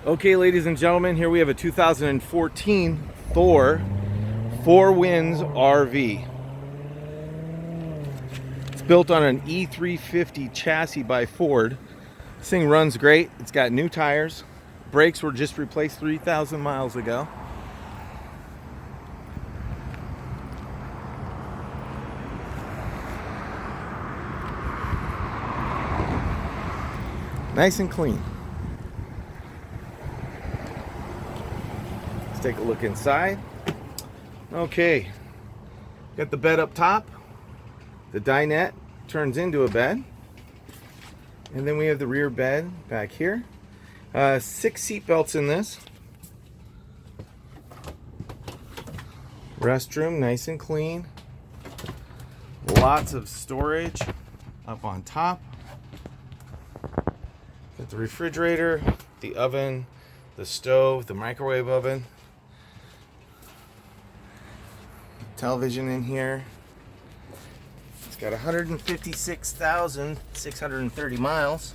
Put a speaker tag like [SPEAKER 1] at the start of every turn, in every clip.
[SPEAKER 1] Okay, ladies and gentlemen, here we have a 2014 Thor Four Winds RV. It's built on an E350 chassis by Ford. This thing runs great. It's got new tires. Brakes were just replaced 3,000 miles ago. Nice and clean. Let's take a look inside. Okay, got the bed up top. The dinette turns into a bed. And then we have the rear bed back here. 6 seat belts in this. Restroom, nice and clean. Lots of storage up on top. Got the refrigerator, the oven, the stove, the microwave oven. Television in here. It's got 156,630 miles.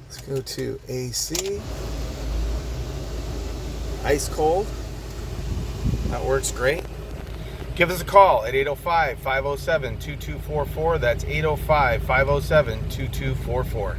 [SPEAKER 1] Let's go to AC. Ice cold. That works great. Give us a call at 805-507-2244. That's 805-507-2244.